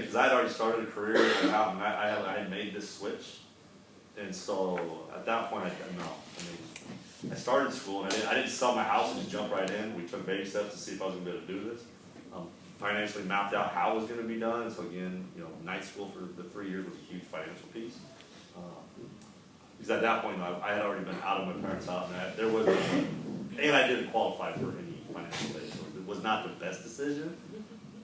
Because I had already started a career and I had made this switch. And so at that point, I started school and I didn't sell my house and just jump right in. We took baby steps to see if I was going to be able to do this. Financially mapped out how it was going to be done. And so again, night school for the 3 years was a huge financial piece. Because at that point, I had already been out of my parents' house, and I didn't qualify for any financial aid. So it was not the best decision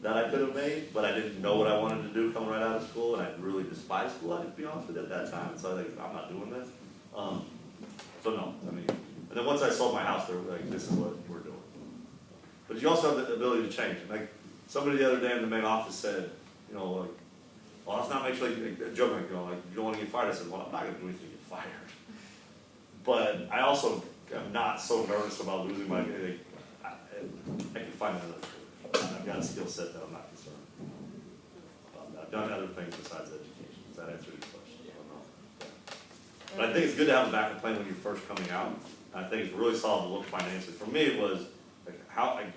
that I could have made, but I didn't know what I wanted to do coming right out of school, and I really despised school, to be honest with you, at that time. And so I was like, I'm not doing this. So no, and then once I sold my house, they were like, this is what we're doing. But you also have the ability to change. Like somebody the other day in the main office said, well, let's not make sure joking, you don't want to get fired. I said, well, I'm not going to do anything to get fired. But I also am not so nervous about losing my. I can find another career. I've got a skill set that I'm not concerned about that. I've done other things besides education. Does that answer your question? I don't know. Yeah. But I think it's good to have a backup plan when you're first coming out. I think it's really solid to look financially. For me, it was like having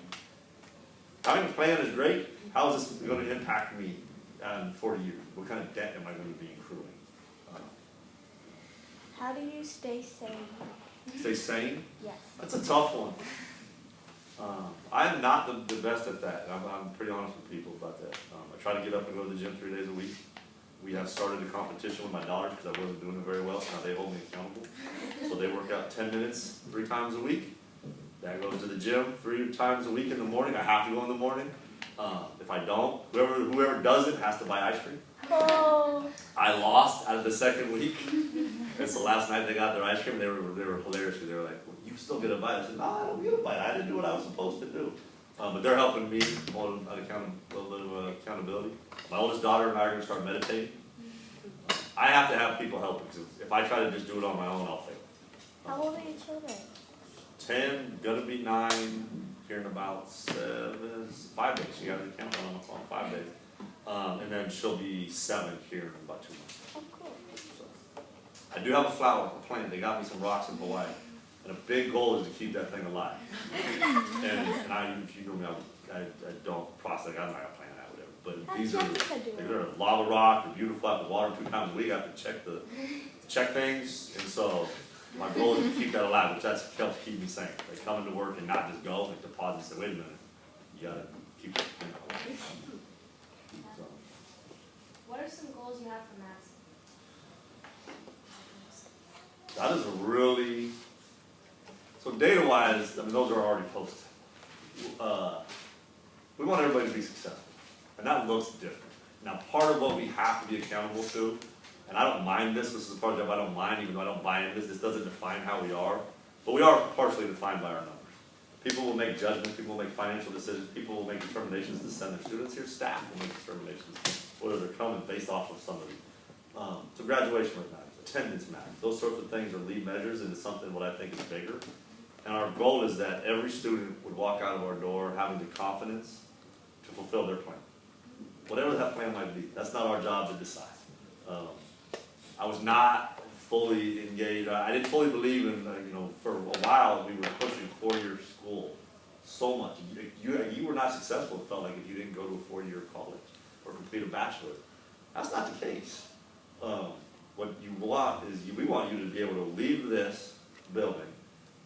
a plan is great. How is this going to impact me in 40 years? What kind of debt am I going to be accruing? How do you stay sane? Stay sane? Yes. That's a tough one. I'm not the best at that. I'm pretty honest with people about that. I try to get up and go to the gym 3 days a week. We have started a competition with my daughters because I wasn't doing it very well, so now they hold me accountable. So they work out 10 minutes 3 times a week. Dad goes to the gym 3 times a week in the morning. I have to go in the morning. If I don't, whoever does it has to buy ice cream. Oh. I lost out of the second week. And so last night they got their ice cream. They were hilarious because they were like, well, you still get a bite. I said, no, I don't get a bite. I didn't do what I was supposed to do. But they're helping me on a little bit of accountability. My oldest daughter and I are going to start meditating. I have to have people help because if I try to just do it on my own, I'll fail. How old are your children? 10, gonna be 9, here in about 5 days. She got to count on my phone, 5 days. And then she'll be 7 here in about 2 months. Oh, cool. So, I do have a plant. They got me some rocks in Hawaii. And a big goal is to keep that thing alive. and if you know me, I don't process, I'm not going to plant that, whatever. But they're a lava rock, they're beautiful, I have to water 2 times a week. I have to check things. And so my goal is to keep that alive, which helps keep me sane. Like coming to work and not just go, like deposit and say, wait a minute, you got to keep it alive. So. What are some goals you have for Max? That is a really, so data-wise, those are already posted. We want everybody to be successful, and that looks different. Now, part of what we have to be accountable to, and I don't mind this is a part of the job I don't mind, even though I don't buy into this doesn't define how we are, but we are partially defined by our numbers. People will make judgments, people will make financial decisions, people will make determinations to send their students here, staff will make determinations, whether they're coming based off of somebody. So graduation rate matters, attendance matters, those sorts of things are lead measures into something what I think is bigger. And our goal is that every student would walk out of our door having the confidence to fulfill their plan. Whatever that plan might be, that's not our job to decide. I was not fully engaged. I didn't fully believe in, for a while we were pushing 4-year school so much. You were not successful, it felt like, if you didn't go to a 4-year college or complete a bachelor. That's not the case. What you want is, we want you to be able to leave this building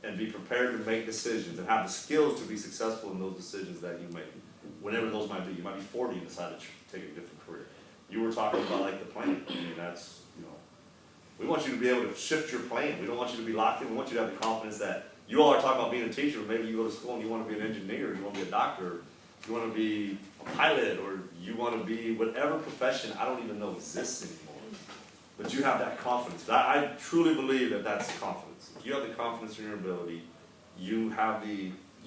and be prepared to make decisions and have the skills to be successful in those decisions that you make, whenever those might be. You might be 40 and decide to take a different career. You were talking about like the plan. That's, we want you to be able to shift your plan. We don't want you to be locked in. We want you to have the confidence that you all are talking about being a teacher. Maybe you go to school and you want to be an engineer, you want to be a doctor, you want to be a pilot, or you want to be whatever profession I don't even know exists anymore. But you have that confidence. I truly believe that that's confidence. If you have the confidence in your ability, you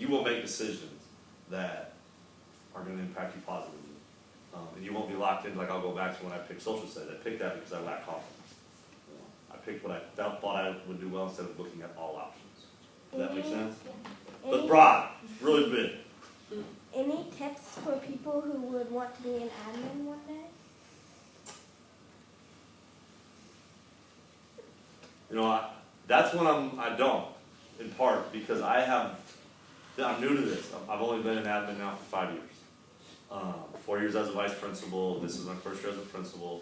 will make decisions that are going to impact you positively. And you won't be locked in, like I'll go back to when I picked social studies. I picked that because I lacked confidence. I picked what I thought I would do well instead of looking at all options. Does that make sense? But broad, really big. Any tips for people who would want to be an admin one day? That's when I don't, in part, because I'm new to this. I've only been an admin now for 5 years. 4 years as a vice principal, this is my first year as a principal,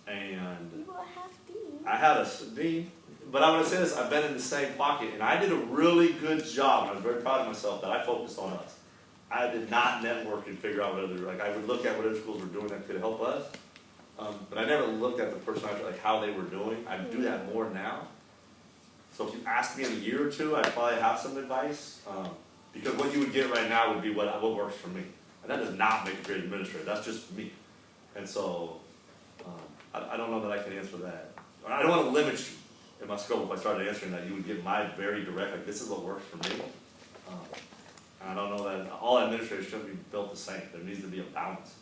and You were half dean. I had a dean, but I'm gonna say this, I've been in the same pocket, and I did a really good job, and I was very proud of myself that I focused on us. I did not network and figure out what other, like I would look at what other schools were doing that could help us, but I never looked at the personality, like how they were doing. I do that more now. So if you ask me in a year or two, I'd probably have some advice, because what you would get right now would be what works for me. And that does not make a great administrator, that's just me. And so, I don't know that I can answer that. I don't want to limit you in my scope. If I started answering that, you would get my very direct, like this is what works for me. And I don't know that all administrators shouldn't be built the same. There needs to be a balance.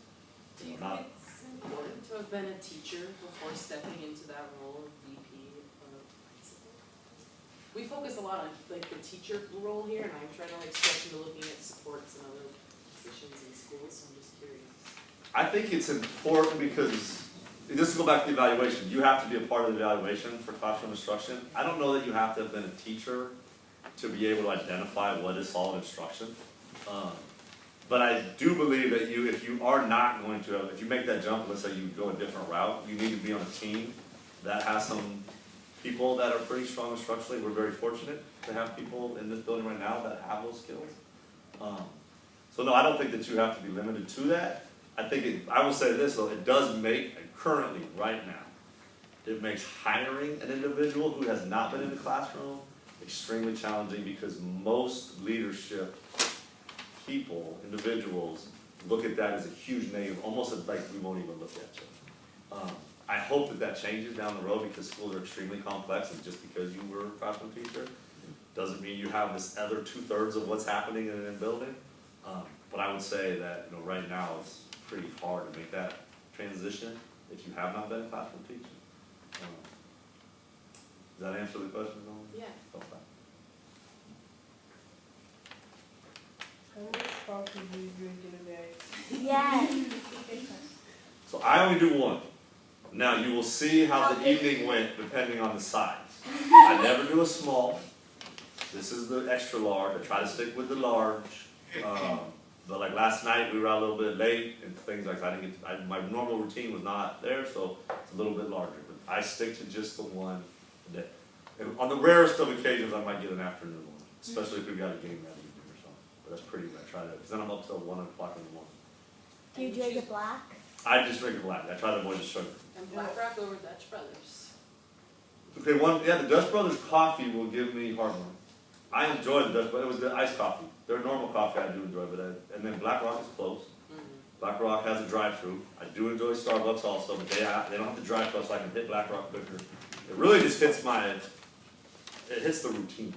Do you think it's important to have been a teacher before stepping into that role of VP or principal? We focus a lot on like the teacher role here, and I'm trying to like stretch into looking at supports and other positions in schools, so I'm just curious. I think it's important because, just to go back to the evaluation, you have to be a part of the evaluation for classroom instruction. I don't know that you have to have been a teacher to be able to identify what is solid instruction. But I do believe that if you are not going to, if you make that jump, let's say you go a different route, you need to be on a team that has some people that are pretty strong instructionally. We're very fortunate to have people in this building right now that have those skills. So no, I don't think that you have to be limited to that. I will say this though, it does make, currently, right now, it makes hiring an individual who has not been in the classroom extremely challenging because most leadership people, individuals, look at that as a huge negative, almost like we won't even look at you. I hope that that changes down the road because schools are extremely complex, and just because you were a classroom teacher doesn't mean you have this other 2/3 of what's happening in a building. But I would say that right now it's pretty hard to make that transition if you have not been a classroom teacher. Does that answer the question, Nolan? Yeah. Okay. How much coffee do you drink in a day? Yes. So I only do one. Now you will see how the evening went depending on the size. I never do a small. This is the extra large. I try to stick with the large. But like last night we were out a little bit late and things like that. My normal routine was not there, so it's a little bit larger. But I stick to just the one a day. And on the rarest of occasions, I might get an afternoon one, especially if we've got a game that evening or something. But that's pretty good. I try to, because then I'm up till 1 o'clock in the morning. Do you drink it black? I just drink it black. I try to avoid the sugar. And Black Rock over Dutch Brothers. Okay, the Dutch Brothers coffee will give me heartburn. I enjoy the Dutch Brothers. It was the iced coffee. Their normal coffee I do enjoy, and then Black Rock is close. Black Rock has a drive-through. I do enjoy Starbucks also, but they don't have the drive-through, so I can hit Black Rock quicker. It really just hits it hits the routine.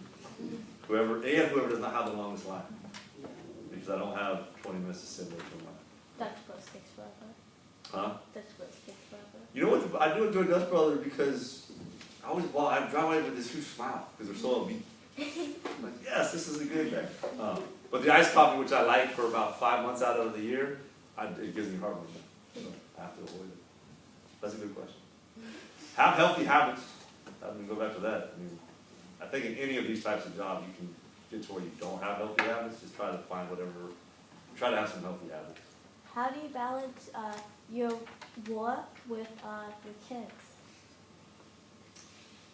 Whoever does not have the longest line, because I don't have 20 minutes to sit there for my. Dutch Bros takes forever. Huh? Dutch Bros takes forever. You know what? I do enjoy Dutch Brothers because I drive away with this huge smile because they're so upbeat. I'm like, yes, this is a good thing. But the iced coffee, which I like for about 5 months out of the year, it gives me heartburn. So I have to avoid it. That's a good question. Have healthy habits. I'm going to go back to that. I think in any of these types of jobs, you can get to where you don't have healthy habits. Just try to find try to have some healthy habits. How do you balance your work with your kids?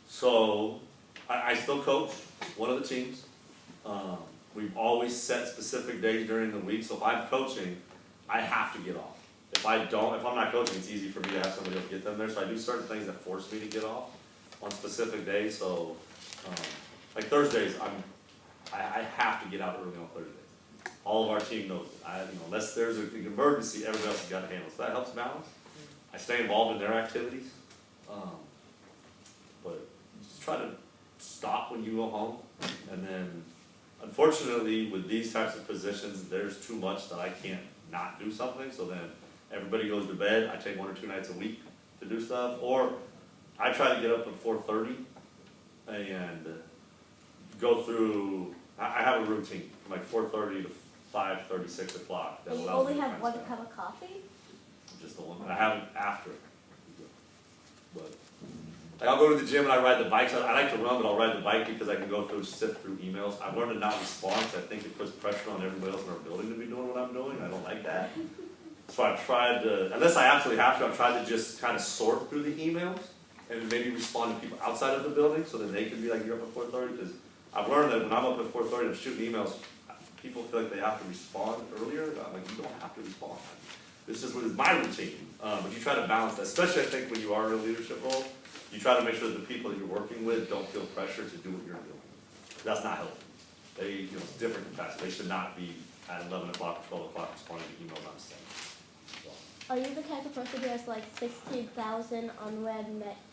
So, I still coach one of the teams. We've always set specific days during the week, so if I'm coaching, I have to get off. If I'm not coaching, it's easy for me to have somebody else get them there, so I do certain things that force me to get off on specific days, so, like Thursdays, I have to get out early on Thursdays. All of our team knows it. Unless there's an emergency, everybody else has got to handle, so that helps balance. I stay involved in their activities, but just try to stop when you go home, and then unfortunately with these types of positions there's too much that I can't not do something, so then everybody goes to bed. I take 1 or 2 nights a week to do stuff, or I try to get up at 4:30 and go through, I have a routine from like 4:30 to 5:30, 6 o'clock. And you only have 1 cup of coffee? Just the one. I have it after. But like I'll go to the gym and I ride the bikes. I like to run, but I'll ride the bike because I can go sift through emails. I've learned to not respond because I think it puts pressure on everybody else in our building to be doing what I'm doing. I don't like that. So I've tried to, unless I absolutely have to, I've tried to just kind of sort through the emails and maybe respond to people outside of the building so that they can be like, you're up at 4:30, because I've learned that when I'm up at 4:30 and I'm shooting emails, people feel like they have to respond earlier. I'm like, you don't have to respond. This is what is my routine. But you try to balance that, especially I think when you are in a leadership role, you try to make sure that the people that you're working with don't feel pressure to do what you're doing. That's not healthy. It's different capacity. They should not be at 11 o'clock or 12 o'clock responding to emails I'm sending. So. Are you the type of person who has like 16,000 unread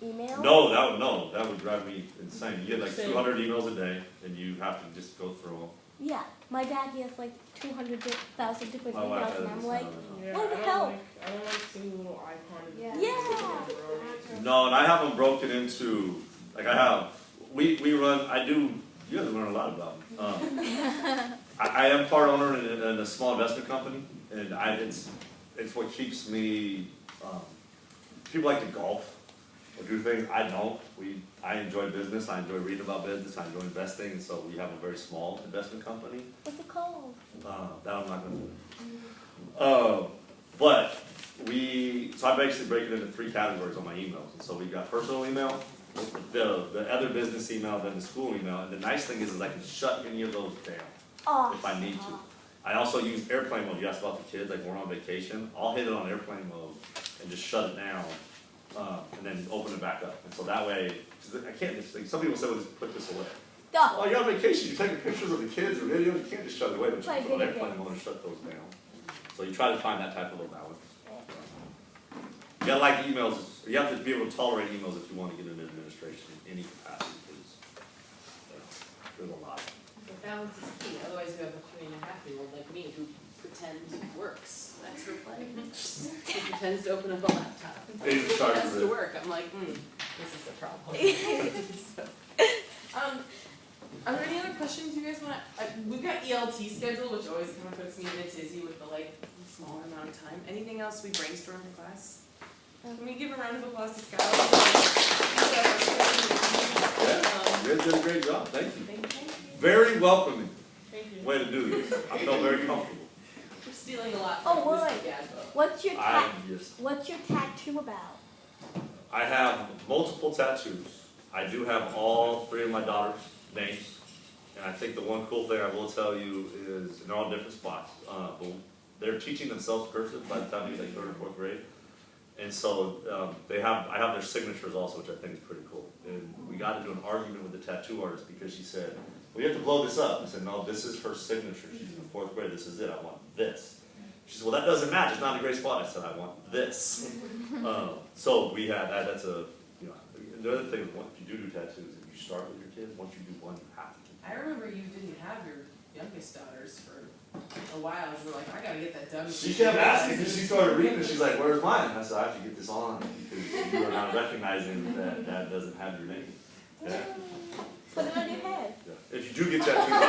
emails? No, that would drive me insane. You get like Same. 200 emails a day, and you have to just go through them. Yeah, my dad has like 200,000 different My wife emails, and has I'm the like, same. Yeah, what the hell? I don't like seeing the little icon. of the Yeah. thing. Yeah. No, and I have them broken into, like I have, we run, you guys learn a lot about me. I am part owner in a small investment company, and it's what keeps me, people like to golf or do things, I don't. I enjoy business, I enjoy reading about business, I enjoy investing, and so we have a very small investment company. What's it called? That I'm not gonna do. But so I basically break it into 3 categories on my emails. And so we've got personal email, the other business email, then the school email. And the nice thing is I can shut any of those down Oh. if I need to. I also use airplane mode. You asked about the kids, like when we're on vacation. I'll hit it on airplane mode and just shut it down, and then open it back up. And so that way, 'cause I can't just, like, some people say, well, just put this away. Duh. Oh, you're on vacation, you're taking pictures of the kids or videos, you can't just shut it away, but you Play can put on video airplane games. mode and shut those down. So you try to find that type of little balance. You gotta like emails, you have to be able to tolerate emails if you want to get into administration in any capacity, because there's a lot. But balance is key, otherwise you have a 3.5-year-old like me who pretends it works. That's her play. She pretends to open up a laptop. They just It charge has for to it. work. I'm like, this is a problem. So, are there any other questions you guys want to, we've got ELT schedule, which always kind of puts me in a tizzy with the smaller amount of time. Anything else we brainstorm in class? Can we give a round of applause to Skyles? You guys did a great job, thank you. Thank you. Very welcoming Thank you. way to do this. I felt very comfortable. We're stealing a lot Oh, from wait. Mr. Gadbo. What's your tattoo about? I have multiple tattoos. I do have all 3 of my daughters' names. And I think the one cool thing I will tell you is, and they're all in different spots, but they're teaching themselves cursive by the time they're like 3rd or 4th grade. And so I have their signatures also, which I think is pretty cool. And we got into an argument with the tattoo artist because she said, well, you have to blow this up. I said, no, this is her signature. She's in the 4th grade. This is it. I want this. She said, well, that doesn't match. It's not in a great spot. I said, I want this. So we had that. That's a, the other thing is, if you do tattoos, if you start with your kids, once you do one, you have to do I remember you didn't have your youngest daughters for a while. You were like, I gotta get that done. She kept asking because she started reading and she's like, where's mine? And I said, I have to get this on because you are not recognizing that that doesn't have your name. Yeah. Put it on your head. Yeah. If you do get tattoos, I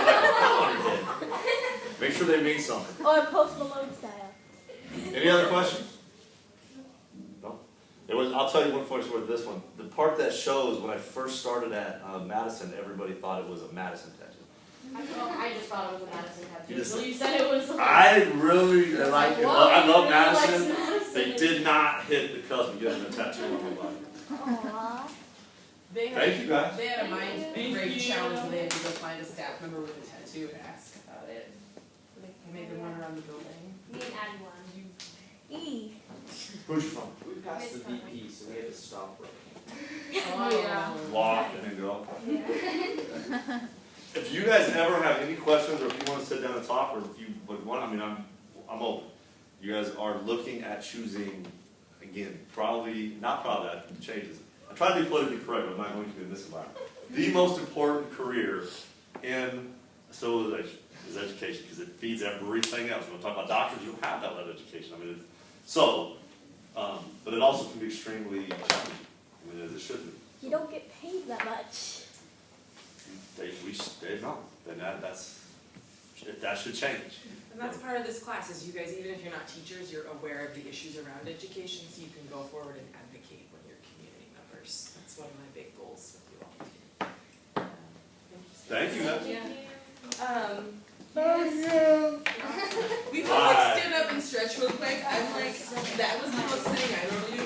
like to put on your head. Make sure they mean something. Or Post Malone style. Any other questions? No? I'll tell you one for this one. The part that shows when I first started at Madison, everybody thought it was a Madison tattoo. I just thought it was a Madison tattoo. You just- Until you said it was. I really like it. Whoa, I love you really Madison. like Madison. They did not hit the cusp of getting a tattoo on my body. Aww. Thank you guys. They had a mind Thank break you. challenge where they had to go find a staff member with a tattoo and ask about it. I made them run around the building. Me and Addie won. E. Who's you from? We passed the VP, so we had to stop right. Oh, yeah. Walk and then go. Yeah. If you guys ever have any questions, or if you want to sit down and talk, or if you would want, I'm open. You guys are looking at choosing, again, I can change this. I try to be politically correct, but I'm not going to in this environment. The most important career in civilization is education, because it feeds everything else. When we talk about doctors, you don't have that level of education. But it also can be extremely challenging, as it should be. You don't get paid that much. That should change. And that's part of this class, is you guys, even if you're not teachers, you're aware of the issues around education, so you can go forward and advocate when you're community members. That's one of my big goals with you all. Thank you, guys. Yeah. We both Bye. like stood up and stretched real quick. I'm like, that was the most sitting I normally do.